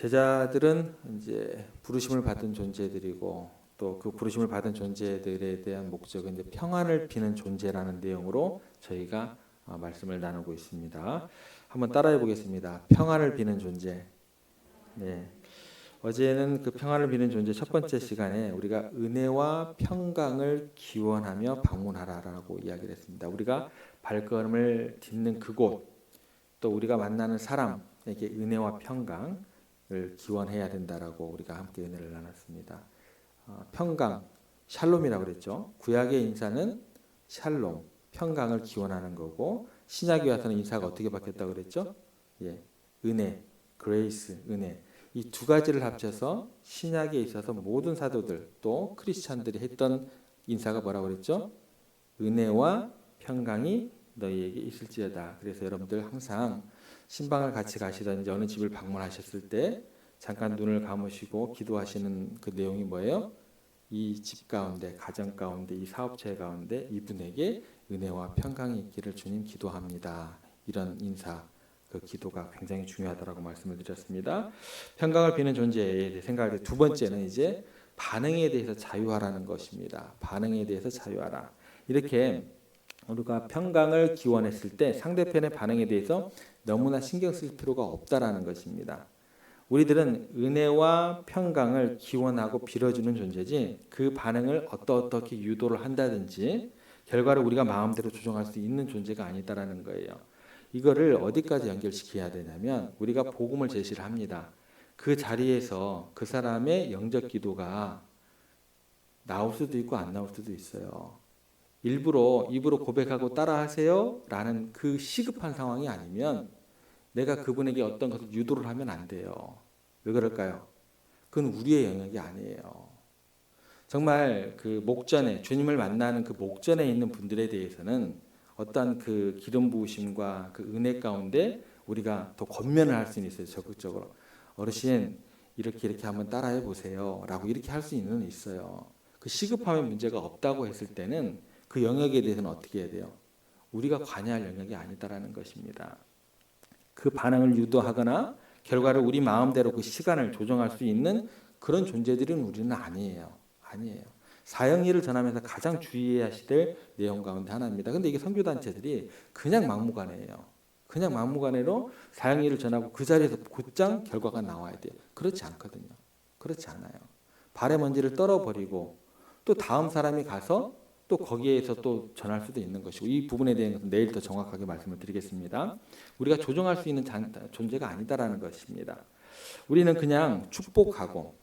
제자들은 이제 부르심을 받은 존재들이고 또 그 부르심을 받은 존재들에 대한 목적은 이제 평안을 비는 존재라는 내용으로 저희가 말씀을 나누고 있습니다. 한번 따라해 보겠습니다. 평안을 비는 존재. 네. 어제는 그 평안을 비는 존재 첫 번째 시간에 우리가 은혜와 평강을 기원하며 방문하라라고 이야기를 했습니다. 우리가 발걸음을 딛는 그곳, 또 우리가 만나는 사람에게 은혜와 평강을 기원해야 된다라고 우리가 함께 은혜를 나눴습니다. 평강, 샬롬이라고 그랬죠. 구약의 인사는 샬롬, 평강을 기원하는 거고, 신약에 와서는 인사가 어떻게 바뀌었다고 그랬죠? 예, 은혜, 그레이스, 은혜. 이 두 가지를 합쳐서 신약에 있어서 모든 사도들 또 크리스찬들이 했던 인사가 뭐라고 그랬죠? 은혜와 평강이 너희에게 있을지어다. 그래서 여러분들 항상 신방을 같이 가시든지 어느 집을 방문하셨을 때 잠깐 눈을 감으시고 기도하시는 그 내용이 뭐예요? 이 집 가운데, 가정 가운데, 이 사업체 가운데 이분에게 은혜와 평강이 있기를 주님 기도합니다. 이런 인사, 그 기도가 굉장히 중요하다라고 말씀을 드렸습니다. 평강을 비는 존재에 대해 생각할 때 두 번째는 이제 반응에 대해서 자유하라는 것입니다. 반응에 대해서 자유하라. 이렇게 우리가 평강을 기원했을 때 상대편의 반응에 대해서 너무나 신경 쓸 필요가 없다라는 것입니다. 우리들은 은혜와 평강을 기원하고 빌어주는 존재지 그 반응을 어떻게 유도를 한다든지 결과를 우리가 마음대로 조정할 수 있는 존재가 아니다라는 거예요. 이거를 어디까지 연결시켜야 되냐면 우리가 복음을 제시를 합니다. 그 자리에서 그 사람의 영적 기도가 나올 수도 있고 안 나올 수도 있어요. 일부러 입으로 고백하고 따라하세요 라는 그 시급한 상황이 아니면 내가 그분에게 어떤 것을 유도를 하면 안 돼요. 왜 그럴까요? 그건 우리의 영역이 아니에요. 정말 그 목전에 주님을 만나는 그 목전에 있는 분들에 대해서는 어떠한 그 기름 부으심과 그 은혜 가운데 우리가 더 권면을 할 수는 있어요. 적극적으로 어르신 이렇게 한번 따라해 보세요 라고 이렇게 할 수 있는 있어요. 그 시급함의 문제가 없다고 했을 때는 그 영역에 대해서는 어떻게 해야 돼요? 우리가 관여할 영역이 아니다라는 것입니다. 그 반응을 유도하거나 결과를 우리 마음대로 그 시간을 조정할 수 있는 그런 존재들은 우리는 아니에요. 사형리를 전하면서 가장 주의하셔야 될 내용 가운데 하나입니다. 근데 이게 선교단체들이 그냥 막무가내예요. 그냥 막무가내로 사형리를 전하고 그 자리에서 곧장 결과가 나와야 돼요. 그렇지 않거든요. 그렇지 않아요. 발의 먼지를 떨어버리고 또 다음 사람이 가서 또 거기에서 또 전할 수도 있는 것이고 이 부분에 대해서는 내일 더 정확하게 말씀을 드리겠습니다. 우리가 조정할 수 있는 존재가 아니다라는 것입니다. 우리는 그냥 축복하고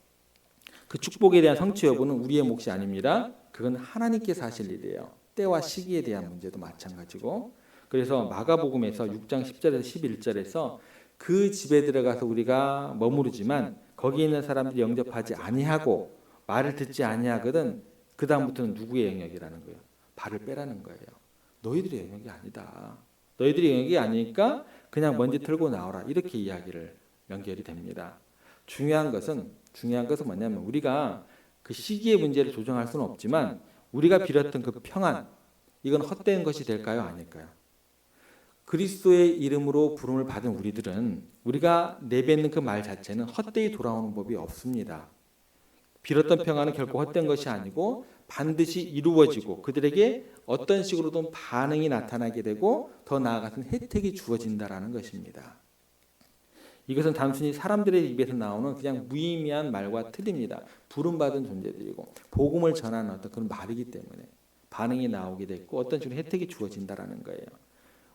그 축복에 대한 성취 여부는 우리의 몫이 아닙니다. 그건 하나님께서 하실 일이에요. 때와 시기에 대한 문제도 마찬가지고 그래서 마가복음에서 6장 10절에서 11절에서 그 집에 들어가서 우리가 머무르지만 거기 있는 사람들이 영접하지 아니하고 말을 듣지 아니하거든 그 다음부터는 누구의 영역이라는 거예요? 발을 빼라는 거예요. 너희들의 영역이 아니다. 너희들의 영역이 아니니까 그냥 먼지 털고 나오라. 이렇게 이야기를 연결이 됩니다. 중요한 것은 뭐냐면 우리가 그 시기의 문제를 조정할 수는 없지만 우리가 빌었던 그 평안 이건 헛된 것이 될까요? 아닐까요? 그리스도의 이름으로 부름을 받은 우리들은 우리가 내뱉는 그 말 자체는 헛되이 돌아오는 법이 없습니다. 빌었던 평안은 결코 헛된 것이 아니고 반드시 이루어지고 그들에게 어떤 식으로든 반응이 나타나게 되고 더 나아가서는 혜택이 주어진다라는 것입니다. 이것은 단순히 사람들의 입에서 나오는 그냥 무의미한 말과 틀립니다. 부름받은 존재들이고 복음을 전하는 어떤 그런 말이기 때문에 반응이 나오게 됐고 어떤 식으로 혜택이 주어진다라는 거예요.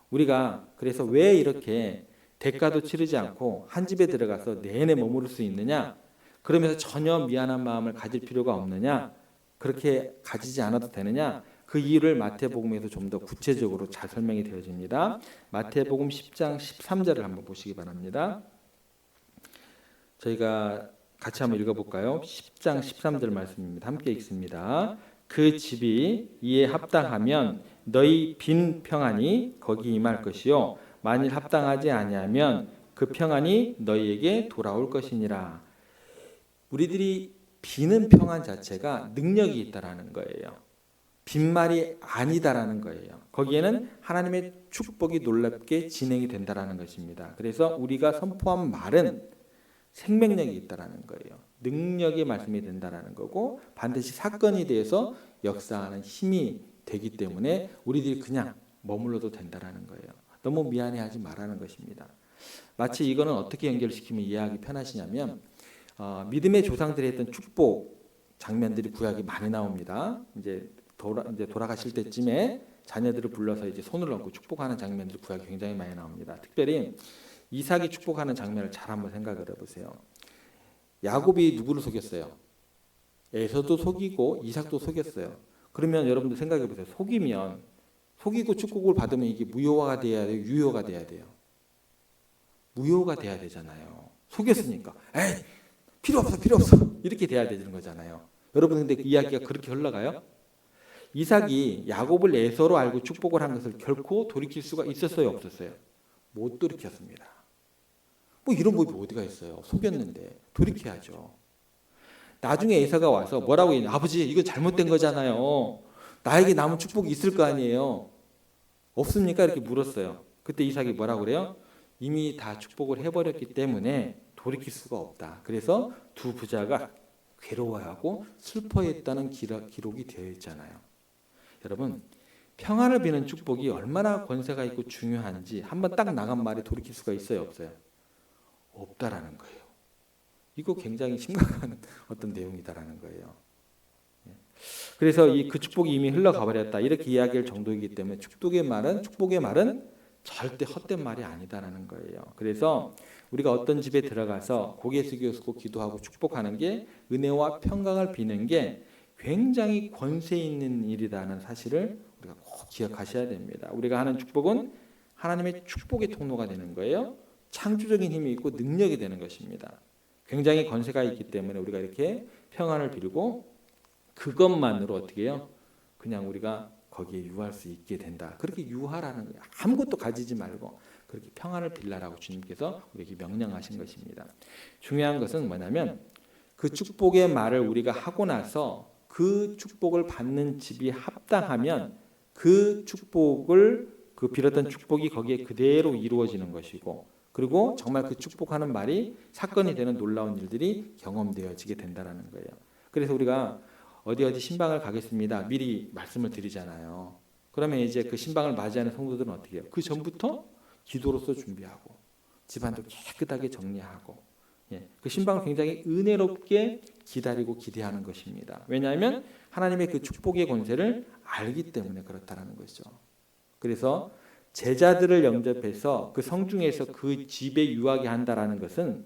우리가 그래서 왜 이렇게 대가도 치르지 않고 한 집에 들어가서 내내 머무를 수 있느냐? 그러면서 전혀 미안한 마음을 가질 필요가 없느냐? 그렇게 가지지 않아도 되느냐? 그 이유를 마태복음에서 좀 더 구체적으로 잘 설명이 되어집니다. 마태복음 10장 13절을 한번 보시기 바랍니다. 저희가 같이 한번 읽어볼까요? 10장 13절 말씀입니다. 함께 읽습니다. 그 집이 이에 합당하면 너희 빈 평안이 거기 임할 것이요 만일 합당하지 아니하면 그 평안이 너희에게 돌아올 것이니라. 우리들이 비는 평안 자체가 능력이 있다라는 거예요. 빈말이 아니다라는 거예요. 거기에는 하나님의 축복이 놀랍게 진행이 된다라는 것입니다. 그래서 우리가 선포한 말은 생명력이 있다라는 거예요. 능력의 말씀이 된다라는 거고 반드시 사건이 대해서 역사하는 힘이 되기 때문에 우리들이 그냥 머물러도 된다라는 거예요. 너무 미안해하지 말라는 것입니다. 마치 이거는 어떻게 연결시키면 이해하기 편하시냐면 믿음의 조상들이 했던 축복 장면들이 구약이 많이 나옵니다. 이제 돌아가실 때쯤에 자녀들을 불러서 이제 손을 얹고 축복하는 장면들이 구약이 굉장히 많이 나옵니다. 특별히 이삭이 축복하는 장면을 잘 한번 생각을 해보세요. 야곱이 누구를 속였어요? 에서도 속이고 이삭도 속였어요. 그러면 여러분들 생각해 보세요. 속이고 축복을 받으면 이게 무효가 돼야 돼요? 유효가 돼야 돼요? 무효가 돼야 되잖아요. 속였으니까. 에이, 필요 없어. 이렇게 돼야 되는 거잖아요. 여러분 근데 그 이야기가 그렇게 흘러가요? 이삭이 야곱을 에서로 알고 축복을 한 것을 결코 돌이킬 수가 있었어요, 없었어요? 못 돌이켰습니다. 뭐 이런 법이 어디가 있어요? 속였는데 돌이켜야죠. 나중에 에서가 와서 뭐라고 했냐? 아버지 이거 잘못된 거잖아요. 나에게 남은 축복이 있을 거 아니에요. 없습니까? 이렇게 물었어요. 그때 이삭이 뭐라고 그래요? 이미 다 축복을 해버렸기 때문에 돌이킬 수가 없다. 그래서 두 부자가 괴로워하고 슬퍼했다는 기록이 되어 있잖아요. 여러분 평안을 비는 축복이 얼마나 권세가 있고 중요한지 한번 딱 나간 말이 돌이킬 수가 있어요, 없어요? 없다라는 거예요. 이거 굉장히 심각한 어떤 내용이다라는 거예요. 그래서 그 축복이 이미 흘러가 버렸다 이렇게 이야기할 정도이기 때문에 축복의 말은 절대 헛된 말이 아니다라는 거예요. 그래서 우리가 어떤 집에 들어가서 고개 숙이고 기도하고 축복하는 게 은혜와 평강을 비는 게 굉장히 권세 있는 일이라는 사실을 우리가 꼭 기억하셔야 됩니다. 우리가 하는 축복은 하나님의 축복의 통로가 되는 거예요. 창조적인 힘이 있고 능력이 되는 것입니다. 굉장히 권세가 있기 때문에 우리가 이렇게 평안을 빌고 그것만으로 어떻게 해요? 그냥 우리가 거기에 유할 수 있게 된다. 그렇게 유하라는 거예요. 아무것도 가지지 말고 그렇게 평안을 빌라라고 주님께서 우리에게 명령하신 것입니다. 중요한 것은 뭐냐면 그 축복의 말을 우리가 하고 나서 그 축복을 받는 집이 합당하면 그 축복을 그 빌었던 축복이 거기에 그대로 이루어지는 것이고 그리고 정말 그 축복하는 말이 사건이 되는 놀라운 일들이 경험되어지게 된다는 거예요. 그래서 우리가 어디 신방을 가겠습니다. 미리 말씀을 드리잖아요. 그러면 이제 그 신방을 맞이하는 성도들은 어떻게 해요? 그 전부터 기도로서 준비하고 집안도 깨끗하게 정리하고 그 신방을 굉장히 은혜롭게 기다리고 기대하는 것입니다. 왜냐하면 하나님의 그 축복의 권세를 알기 때문에 그렇다는 것이죠. 그래서 제자들을 영접해서 그 성중에서 그 집에 유하게 한다라는 것은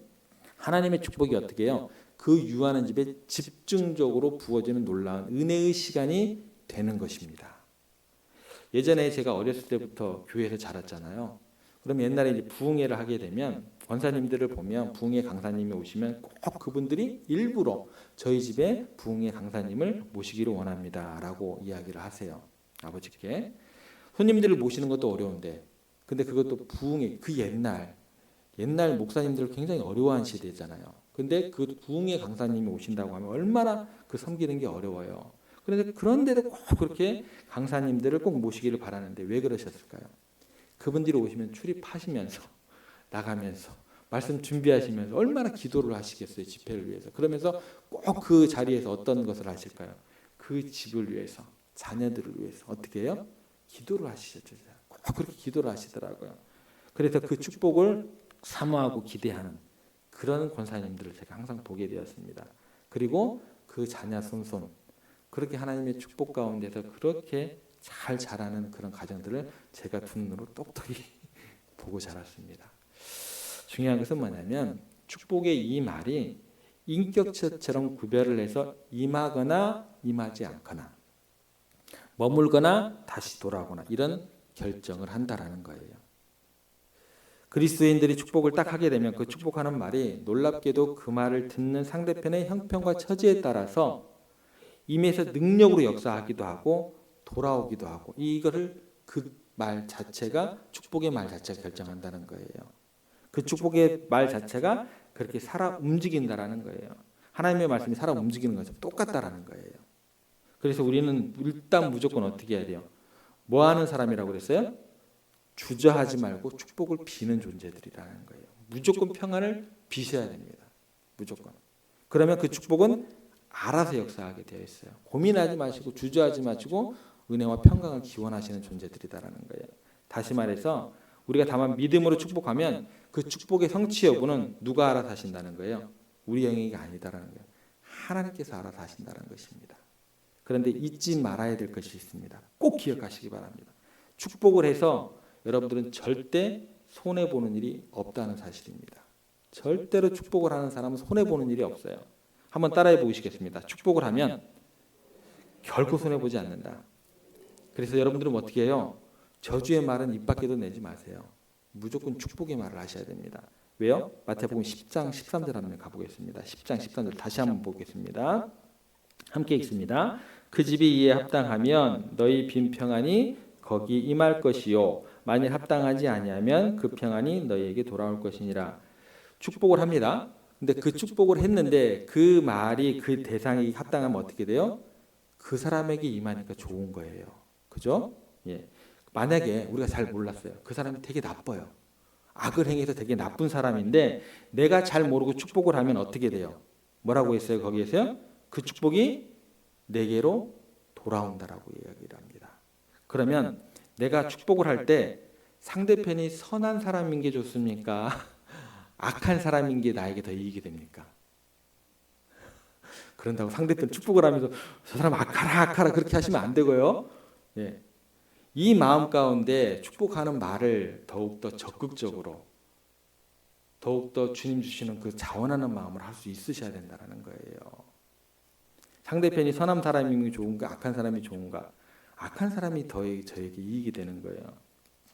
하나님의 축복이 어떻게 해요? 그 유하는 집에 집중적으로 부어지는 놀라운 은혜의 시간이 되는 것입니다. 예전에 제가 어렸을 때부터 교회에서 자랐잖아요. 그럼 옛날에 이제 부흥회를 하게 되면 권사님들을 보면 부흥회 강사님이 오시면 꼭 그분들이 일부러 저희 집에 부흥회 강사님을 모시기를 원합니다라고 이야기를 하세요. 아버지께. 손님들을 모시는 것도 어려운데 근데 그것도 부흥회 그 옛날 목사님들을 굉장히 어려워한 시대잖아요. 근데 그 부흥회 강사님이 오신다고 하면 얼마나 그 섬기는 게 어려워요. 그런데도 꼭 그렇게 강사님들을 꼭 모시기를 바라는데 왜 그러셨을까요? 그분들이 오시면 출입하시면서 나가면서 말씀 준비하시면서 얼마나 기도를 하시겠어요, 집회를 위해서. 그러면서 꼭 그 자리에서 어떤 것을 하실까요? 그 집을 위해서, 자녀들을 위해서 어떻게 해요? 기도를 하시죠. 꼭 그렇게 기도를 하시더라고요. 그래서 그 축복을 사모하고 기대하는 그런 권사님들을 제가 항상 보게 되었습니다. 그리고 그 자녀 손손 그렇게 하나님의 축복 가운데서 그렇게 잘 자라는 그런 가정들을 제가 두 눈으로 똑똑히 보고 자랐습니다. 중요한 것은 뭐냐면 축복의 이 말이 인격체처럼 구별을 해서 임하거나 임하지 않거나 머물거나 다시 돌아오거나 이런 결정을 한다라는 거예요. 그리스도인들이 축복을 딱 하게 되면 그 축복하는 말이 놀랍게도 그 말을 듣는 상대편의 형편과 처지에 따라서 임해서 능력으로 역사하기도 하고 돌아오기도 하고 이거를 그 말 자체가 축복의 말 자체가 결정한다는 거예요. 그 축복의 말 자체가 그렇게 살아 움직인다라는 거예요. 하나님의 말씀이 살아 움직이는 것은 똑같다라는 거예요. 그래서 우리는 일단 무조건 어떻게 해야 돼요? 뭐 하는 사람이라고 그랬어요? 주저하지 말고 축복을 비는 존재들이라는 거예요. 무조건 평안을 비셔야 됩니다. 무조건. 그러면 그 축복은 알아서 역사하게 되어 있어요. 고민하지 마시고 주저하지 마시고 은혜와 평강을 기원하시는 존재들이다라는 거예요. 다시 말해서 우리가 다만 믿음으로 축복하면 그 축복의 성취 여부는 누가 알아서 하신다는 거예요. 우리 영역이 아니다라는 거예요. 하나님께서 알아서 하신다는 것입니다. 그런데 잊지 말아야 될 것이 있습니다. 꼭 기억하시기 바랍니다. 축복을 해서 여러분들은 절대 손해보는 일이 없다는 사실입니다. 절대로 축복을 하는 사람은 손해보는 일이 없어요. 한번 따라해 보시겠습니다. 축복을 하면 결코 손해보지 않는다. 그래서 여러분들은 어떻게 해요? 저주의 말은 입 밖에도 내지 마세요. 무조건 축복의 말을 하셔야 됩니다. 왜요? 마태복음 10장 13절 한번 가보겠습니다. 10장 13절 다시 한번 보겠습니다. 함께 읽습니다. 그 집이 이에 합당하면 너희 빈 평안이 거기 임할 것이요 만일 합당하지 아니하면 그 평안이 너희에게 돌아올 것이니라. 축복을 합니다. 근데 그 축복을 했는데 그 말이 그 대상이 합당하면 어떻게 돼요? 그 사람에게 임하니까 좋은 거예요. 그죠? 예. 만약에 우리가 잘 몰랐어요. 그 사람이 되게 나빠요. 악을 행해서 되게 나쁜 사람인데 내가 잘 모르고 축복을 하면 어떻게 돼요? 뭐라고 했어요? 거기에서요? 그 축복이 내게로 돌아온다라고 이야기를 합니다. 그러면 내가 축복을 할 때 상대편이 선한 사람인 게 좋습니까? 악한 사람인 게 나에게 더 이익이 됩니까? 그런다고 상대편 축복을 하면서 저 사람 악하라 그렇게 하시면 안 되고요. 예. 이 마음 가운데 축복하는 말을 더욱더 적극적으로 더욱더 주님 주시는 그 자원하는 마음을 할 수 있으셔야 된다는 거예요. 상대편이 선한 사람이 좋은가 악한 사람이 좋은가? 악한 사람이 더 저에게 이익이 되는 거예요.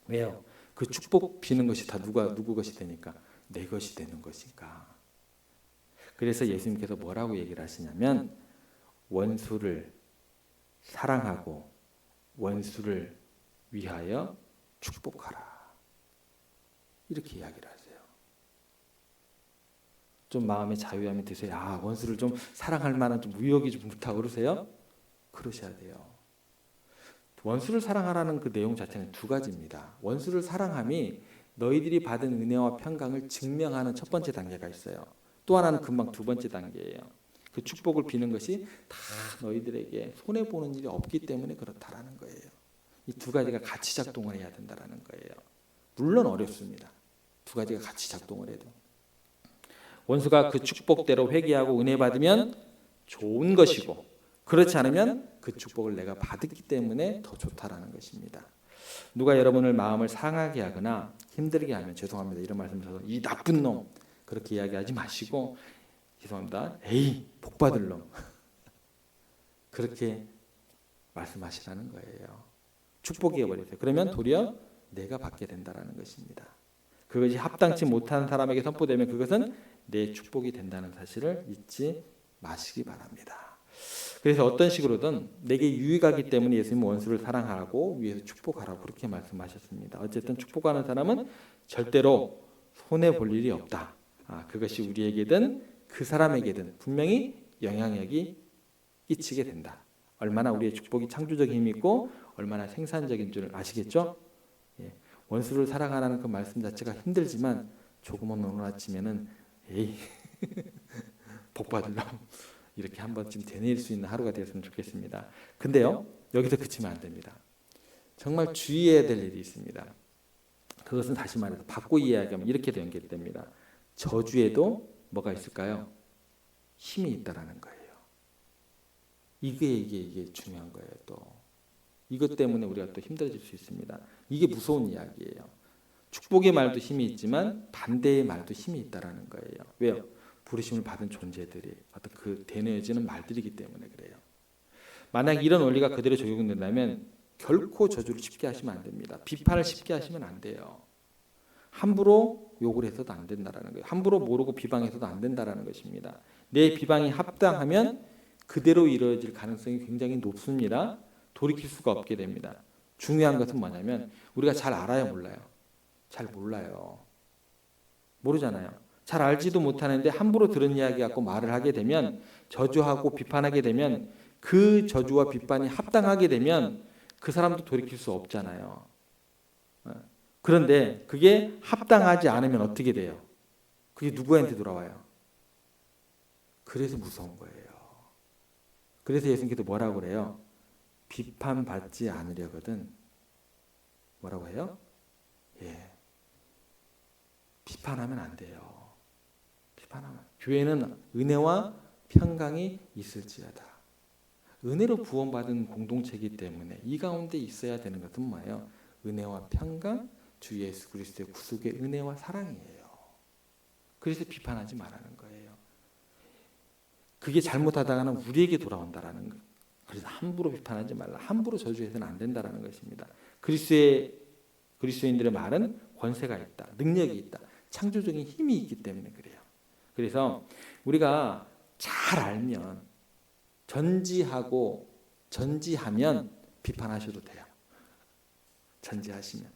왜요? 그 축복 비는 것이 다 누구 것이 되니까 내 것이 되는 것이니까. 그래서 예수님께서 뭐라고 얘기를 하시냐면 원수를 사랑하고 원수를 위하여 축복하라. 이렇게 이야기를 하세요. 좀 마음의 자유함이 드세요. 아, 원수를 좀 사랑할 만한 좀 의욕이 좀 불타오르세요? 그러셔야 돼요. 원수를 사랑하라는 그 내용 자체는 두 가지입니다. 원수를 사랑함이 너희들이 받은 은혜와 평강을 증명하는 첫 번째 단계가 있어요. 또 하나는 금방 두 번째 단계예요. 그 축복을 비는 것이 다 너희들에게 손해보는 일이 없기 때문에 그렇다라는 거예요. 이 두 가지가 같이 작동을 해야 된다는 거예요. 물론 어렵습니다. 두 가지가 같이 작동을 해도. 원수가 그 축복대로 회개하고 은혜 받으면 좋은 것이고 그렇지 않으면 그 축복을 내가 받았기 때문에 더 좋다라는 것입니다. 누가 여러분을 마음을 상하게 하거나 힘들게 하면 죄송합니다. 이런 말씀드려서 이 나쁜 놈 그렇게 이야기하지 마시고 죄송합니다. 에이 복 받을 놈 그렇게 말씀하시라는 거예요. 축복해 버리세요. 그러면 도리어 내가 받게 된다라는 것입니다. 그것이 합당치 못한 사람에게 선포되면 그것은 내 축복이 된다는 사실을 잊지 마시기 바랍니다. 그래서 어떤 식으로든 내게 유익하기 때문에 예수님은 원수를 사랑하라고 위에서 축복하라고 그렇게 말씀하셨습니다. 어쨌든 축복하는 사람은 절대로 손해볼 일이 없다. 그것이 우리에게든 그 사람에게든 분명히 영향력이 끼치게 된다. 얼마나 우리의 축복이 창조적인 힘이 있고 얼마나 생산적인 줄 아시겠죠? 예. 원수를 사랑하라는 그 말씀 자체가 힘들지만 조금은 오늘 아침에는 에이 복 받을 놈 이렇게 한 번쯤 되뇌일 수 있는 하루가 되었으면 좋겠습니다. 근데요 여기서 그치면 안 됩니다. 정말 주의해야 될 일이 있습니다. 그것은 다시 말해서 바꿔 이야기하면 이렇게 연결됩니다. 저주에도 뭐가 있을까요? 힘이 있다라는 거예요. 이게 중요한 거예요. 또 이것 때문에 우리가 또 힘들어질 수 있습니다. 이게 무서운 이야기예요. 축복의 말도 힘이 있지만 반대의 말도 힘이 있다라는 거예요. 왜요? 부르심을 받은 존재들이 어떤 그 대뇌어지는 말들이기 때문에 그래요. 만약 이런 원리가 그대로 적용된다면 결코 저주를 쉽게 하시면 안 됩니다. 비판을 쉽게 하시면 안 돼요. 함부로 욕을 해서도 안 된다라는 거예요. 함부로 모르고 비방해서도 안 된다라는 것입니다. 내 비방이 합당하면 그대로 이루어질 가능성이 굉장히 높습니다. 돌이킬 수가 없게 됩니다. 중요한 것은 뭐냐면 우리가 잘 알아요, 몰라요? 잘 몰라요. 모르잖아요. 잘 알지도 못하는데 함부로 들은 이야기 갖고 말을 하게 되면 저주하고 비판하게 되면 그 저주와 비판이 합당하게 되면 그 사람도 돌이킬 수 없잖아요. 그런데 그게 합당하지 않으면 어떻게 돼요? 그게 누구한테 돌아와요? 그래서 무서운 거예요. 그래서 예수님께서 뭐라고 그래요? 비판받지 않으려거든. 뭐라고 해요? 예. 비판하면 안 돼요. 비판하면. 교회는 은혜와 평강이 있을지어다. 은혜로 구원받은 공동체이기 때문에 이 가운데 있어야 되는 것은 뭐예요? 은혜와 평강, 주 예수 그리스도의 구속의 은혜와 사랑이에요. 그래서 비판하지 말라는 거예요. 그게 잘못하다가는 우리에게 돌아온다라는 거. 그래서 함부로 비판하지 말라. 함부로 저주해서는 안 된다라는 것입니다. 그리스도인들의 말은 권세가 있다, 능력이 있다, 창조적인 힘이 있기 때문에 그래요. 그래서 우리가 잘 알면 전지하면 비판하셔도 돼요. 전지하시면.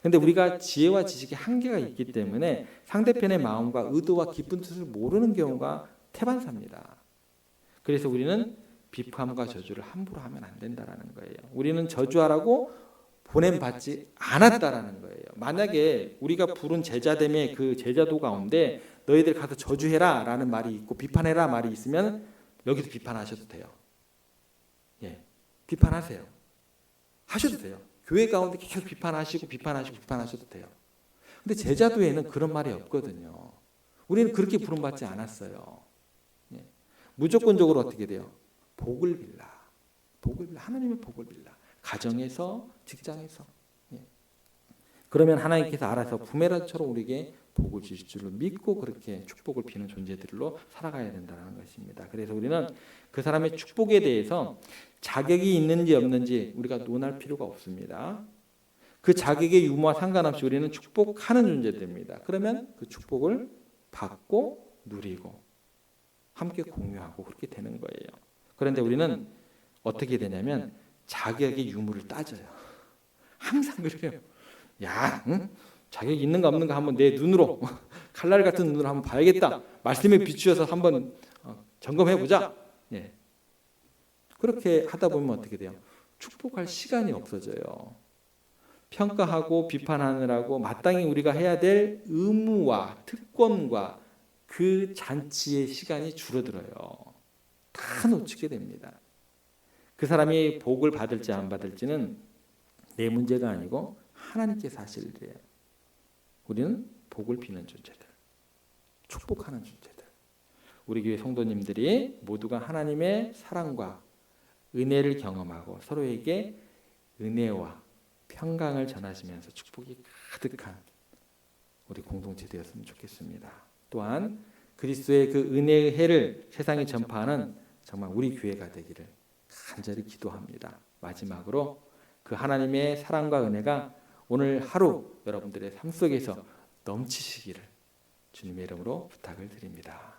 근데 우리가 지혜와 지식의 한계가 있기 때문에 상대편의 마음과 의도와 깊은 뜻을 모르는 경우가 태반사입니다. 그래서 우리는 비판과 저주를 함부로 하면 안 된다라는 거예요. 우리는 저주하라고 보냄받지 않았다라는 거예요. 만약에 우리가 부른 제자됨의 그 제자도 가운데 너희들 가서 저주해라 라는 말이 있고 비판해라 말이 있으면 여기서 비판하셔도 돼요. 예, 비판하세요. 하셔도 돼요. 교회 가운데 계속 비판하셔도 돼요. 근데 제자도에는 그런 말이 없거든요. 우리는 그렇게 부름받지 않았어요. 예. 무조건적으로 어떻게 돼요? 복을 빌라. 하나님의 복을 빌라. 가정에서, 직장에서. 예. 그러면 하나님께서 알아서 부메랑처럼 우리에게 복을 주실 줄로 믿고 그렇게 축복을 비는 존재들로 살아가야 된다는 것입니다. 그래서 우리는 그 사람의 축복에 대해서 자격이 있는지 없는지 우리가 논할 필요가 없습니다. 그 자격의 유무와 상관없이 우리는 축복하는 존재들입니다. 그러면 그 축복을 받고 누리고 함께 공유하고 그렇게 되는 거예요. 그런데 우리는 어떻게 되냐면 자격의 유무를 따져요. 항상 그래요. 야, 응? 자격이 있는가 없는가 한번 내 눈으로 칼날 같은 눈으로 한번 봐야겠다. 말씀에 비추어서 한번 점검해 보자. 예. 그렇게 하다 보면 어떻게 돼요? 축복할 시간이 없어져요. 평가하고 비판하느라고 마땅히 우리가 해야 될 의무와 특권과 그 잔치의 시간이 줄어들어요. 다 놓치게 됩니다. 그 사람이 복을 받을지 안 받을지는 내 문제가 아니고 하나님께서 하실 일이에요. 우리는 복을 비는 존재들, 축복하는 존재들. 우리 교회 성도님들이 모두가 하나님의 사랑과 은혜를 경험하고 서로에게 은혜와 평강을 전하시면서 축복이 가득한 우리 공동체 되었으면 좋겠습니다. 또한 그리스도의 그 은혜의 해를 세상에 전파하는 정말 우리 교회가 되기를 간절히 기도합니다. 마지막으로 그 하나님의 사랑과 은혜가 오늘 하루 여러분들의 삶 속에서 넘치시기를 주님의 이름으로 부탁을 드립니다.